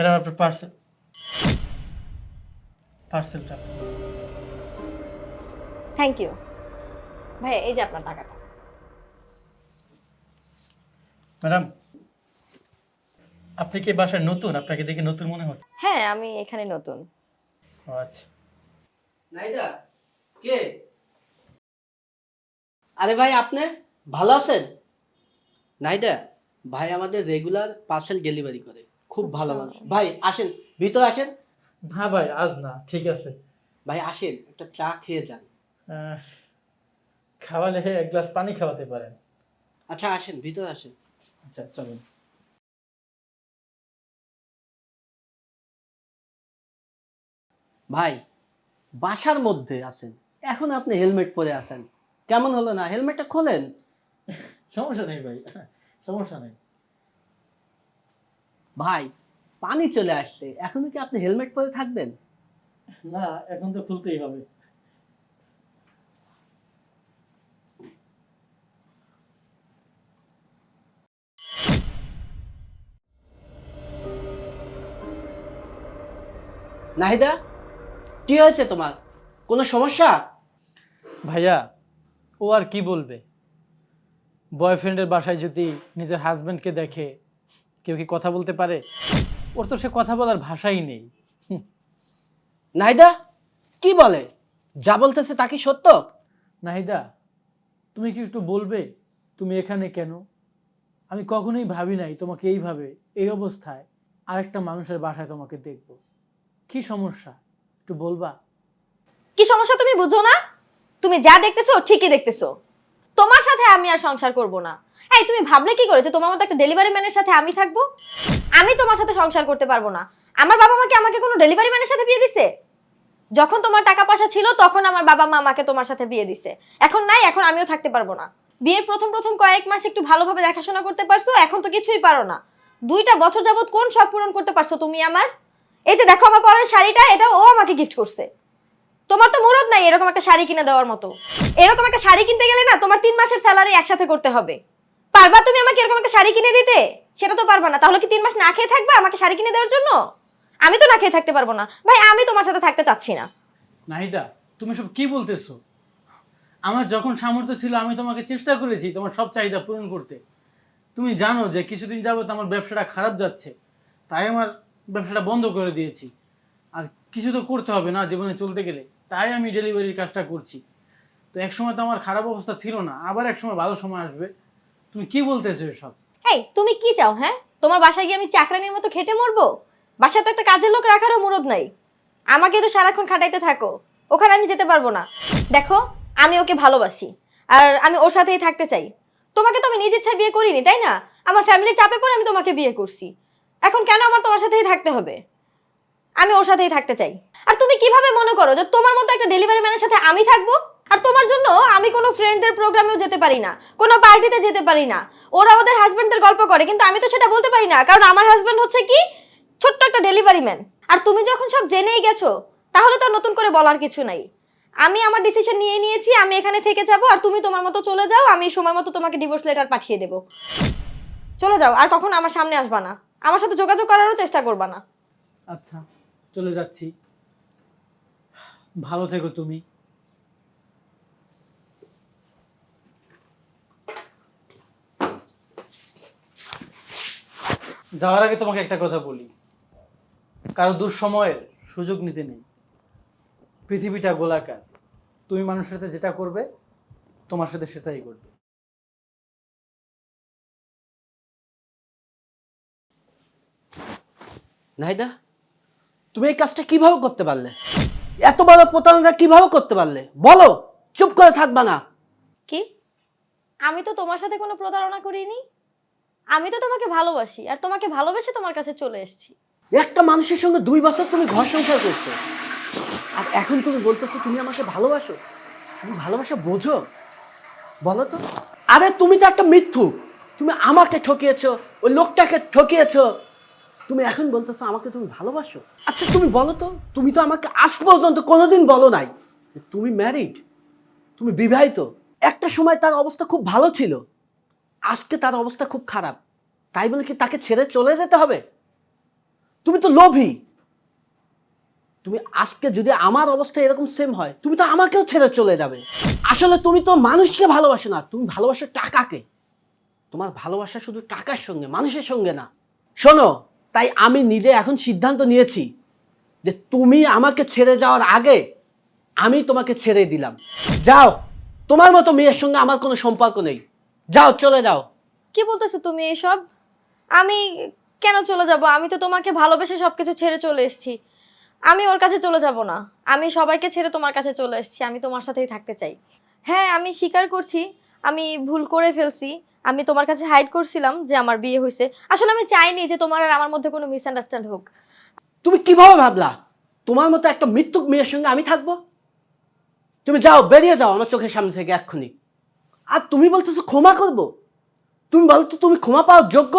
Madam আপনার পার্সেলটা। Thank you ভাই, এই যে আপনার টাকাটা। ম্যাডাম আপনি কি বাসায় নতুন? আপনাকে দেখে নতুন মনে হচ্ছে। হ্যাঁ, আমি এখানে নতুন। ও আচ্ছা। নাইদা কে? আরে ভাই আপনি ভালো আছেন? নাইদা ভাই আমাদের রেগুলার পার্সেল ডেলিভারি করে, খুব ভালো আচ্ছা। মানুষ। ভাই আসেন, ভিতরে আসেন। না ভাই আজ না, ঠিক আছে। ভাই আসেন, একটা চা খেয়ে যান। আহ, খাওয়ালে এক গ্লাস পানি খাওয়াতে পারেন। আচ্ছা আসেন, ভিতরে আসেন। আচ্ছা চলুন। ভাই বাসার মধ্যে আছেন, এখন আপনি হেলমেট পরে আছেন, কেমন হলো না? হেলমেটটা খোলেন। সমস্যা নেই ভাই, সমস্যা নেই। ভাই পানি চলে আসছে, এখনো কি আপনি হেলমেট পরে থাকবেন? না, এখন তো খুলতেই হবে। নাহিদা কি হয়েছে তোমার? কোনো সমস্যা? ভাইয়া ও আর কি বলবে? বয়ফ্রেন্ডের বাসায় যদি নিজের হাজবেন্ডকে দেখে, কেউ কি কথা বলতে পারে? ওর তো সে কথা বলার ভাষাই নেই। নাহিদা কি বলে? যা বলতেছে তা কি সত্য? নাহিদা তুমি কি একটু বলবে তুমি এখানে কেন? আমি কখনোই ভাবি নাই তোমাকে এইভাবে, এই অবস্থায় আরেকটা মানুষের বাসায় তোমাকে দেখব। কি সমস্যা একটু বলবা? কি সমস্যা তুমি বুঝো না? তুমি যা দেখতেছো ঠিকই দেখতেছো। তোমার সাথে আমি আর সংসার করব না। এই তুমি ভাবলে কি করে যে তোমার মতো একটা ডেলিভারি ম্যানের সাথে আমি থাকবো? আমি তোমার সাথে সংসার করতে পারবো না। আমার বাবা মা কি আমাকে কোনো ডেলিভারি ম্যানের সাথে বিয়ে দিছে? যখন তোমার টাকা পয়সা ছিল তখন আমার বাবা মা আমাকে তোমার সাথে বিয়ে দিছে। এখন নাই, এখন আমিও থাকতে পারবো না। বিয়ের প্রথম প্রথম কয়েক মাস একটু ভালোভাবে দেখাশোনা করতে পারছো, এখন তো কিছুই পারো না। 2টা বছর যাবত কোন শখ পূরণ করতে পারছো তুমি আমার? এই যে দেখো আমার পরের শাড়িটা, এটা ও আমাকে গিফট করছে। তোমার তো মুরদ নাই এরকম একটা শাড়ি কিনে দেওয়ার মতো। এরকম একটা শাড়ি কিনতে গেলে না তোমার 3 মাসের স্যালারি একসাথে করতে হবে। পারবা তুমি আমাকে এরকম একটা শাড়ি কিনে দিতে? সেটা তো পারবা না। তাহলে কি 3 মাস না খেয়ে থাকবা আমাকে শাড়ি কিনে দেওয়ার জন্য? আমি তো না খেয়ে থাকতে পারবো না ভাই, আমি তোমার সাথে থাকতে চাচ্ছি না। নাহিদা তুমি সব কি বলতেছো? আমার যখন সামর্থ্য ছিল আমি তোমাকে চেষ্টা করেছি তোমার সব চাহিদা পূরণ করতে। তুমি জানো যে কিছুদিন যাবত আমার ব্যবসাটা খারাপ যাচ্ছে, তাই আমার ব্যবসাটা বন্ধ করে দিয়েছি। আর কিছু তো করতে হবে না জীবনে চলতে গেলে, তাই আমি ডেলিভারির কাজটা করছি। তো এক সময় তো আমার খারাপ অবস্থা ছিল না, আবার এক সময় ভালো সময় আসবে। তুমি কি বলতেছো এসব? এই তুমি কি চাও? হ্যাঁ, তোমার বাসায় গিয়ে আমি চাকরানির মতো খেটে মরবো? বাসায় তো একটা কাজের লোক রাখারও মুরদ নাই। আমাকে তো সারাক্ষণ খাটাইতে থাকো, ওখানে আমি যেতে পারবো না। দেখো, আমি ওকে ভালোবাসি আর আমি ওর সাথেই থাকতে চাই। তোমাকে তো আমি নিজ ইচ্ছায় বিয়ে করিনি, তাই না? আমার ফ্যামিলির চাপে পড়ে আমি তোমাকে বিয়ে করছি। এখন কেন আমার তোমার সাথেই থাকতে হবে? আমি ওর সাথেই থাকতে চাই। আর তুমি কিভাবে মনে করো যে তোমার মতো একটা ডেলিভারি ম্যানের সাথে আমি থাকবো? আর তোমার জন্য আমি কোনো ফ্রেন্ডদের প্রোগ্রামেও যেতে পারি না, কোনো পার্টিতে যেতে পারি না। ওরা ওদের হাজবেন্ডদের গল্প করে, কিন্তু আমি তো সেটা বলতে পারি না, কারণ আমার হাজবেন্ড হচ্ছে কি ছোট্ট একটা ডেলিভারি ম্যান। আর তুমি যখন সব জেনেই গেছো, তাহলে তো আর নতুন করে বলার কিছু নাই। আমি আমার ডিসিশন নিয়ে নিয়েছি, আমি এখানে থেকে যাব আর তুমি তোমার মতো চলে যাও। আমি সময় মতো তোমাকে ডিভোর্স লেটার পাঠিয়ে দেব। চলে যাও, আর কখনো আমার সামনে আসবা না, আমার সাথে যোগাযোগ করারও চেষ্টা করবা না। আচ্ছা চলে যাচ্ছি, ভালো থেকো তুমি। যাওয়ার আগে তোমাকে একটা কথা বলি, কারো দুঃসময়ের সুযোগ নিতে নেই। পৃথিবীটা গোলাকার, তুমি মানুষের সাথে যেটা করবে তোমার সাথে সেটাই করবে। নাহিদা তুমি এই কাজটা কিভাবে করতে পারলে? এত বড় প্রতারণা কিভাবে করতে পারলে বলো? চুপ করে থাকবা না। কি? আমি তো তোমার সাথে কোনো প্রতারণা করিনি। আমি তো তোমাকে ভালোবাসি আর তোমাকে ভালোবেসে তোমার কাছে চলে এসেছি। একটা মানুষের সঙ্গে 2 বছর তুমি ঘর সংসার করছো, আর এখন তুমি বলতেছো তুমি আমাকে ভালোবাসো? তুমি ভালোবাসা বোঝো বলো তো? আরে তুমি তো একটা মিথ্যুক। তুমি আমাকে ঠকিয়েছো, ওই লোকটাকে ঠকিয়েছো, তুমি এখন বলতেছো আমাকে তুমি ভালোবাসো? আচ্ছা তুমি বলো তো, তুমি তো আমাকে আজ পর্যন্ত কোনোদিন বলো নাই যে তুমি ম্যারিড, তুমি বিবাহিত। একটা সময় তার অবস্থা খুব ভালো ছিল, আজকে তার অবস্থা খুব খারাপ, তাই বলে কি তাকে ছেড়ে চলে যেতে হবে? তুমি তো লোভী। তুমি আজকে যদি আমার অবস্থা এরকম সেম হয়, তুমি তো আমাকেও ছেড়ে চলে যাবে। আসলে তুমি তো মানুষকে ভালোবাসো না, তুমি ভালোবাসো টাকাকে। তোমার ভালোবাসা শুধু টাকার সঙ্গে, মানুষের সঙ্গে না। শোনো, তাই আমি নিজে এখন সিদ্ধান্ত নিয়েছি যে তুমি আমাকে ছেড়ে যাওয়ার আগে আমি তোমাকে ছেড়ে দিলাম। যাও, তোমার মতো মেয়ের সঙ্গে আমার কোনো সম্পর্ক নেই। যাও, চলে যাও। কি বলতেছো তুমি এসব? আমি কেন চলে যাব? আমি তো তোমাকে ভালোবেসে সবকিছু ছেড়ে চলে এসেছি। আমি ওর কাছে চলে যাব না। আমি সবাইকে ছেড়ে তোমার কাছে চলে এসেছি। আমি তোমার সাথেই থাকতে চাই। হ্যাঁ, আমি স্বীকার করছি আমি ভুল করে ফেলছি। আমি তোমার কাছে হাইড করছিলাম যে আমার বিয়ে হয়েছে। আসলে আমি চাইনি যে তোমার আর আমার মধ্যে কোনো মিসআন্ডারস্ট্যান্ড হোক। তুমি কিভাবে ভাবলা তোমার মতো একটা মৃত্যুক মেয়ের সঙ্গে আমি থাকবো? তুমি যাও, বেরিয়ে যাও আমার চোখের সামনে থেকে এক্ষুনি। আর তুমি বলতেছো ক্ষমা করব? তুমি বলো তো তুমি ক্ষমা পাওয়ার যোগ্য?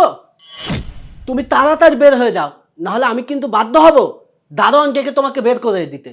তুমি তাড়াতাড়ি বের হয়ে যাও, নাহলে আমি কিন্তু বাধ্য হব দারোয়ান ডেকে তোমাকে বের করে দিতে।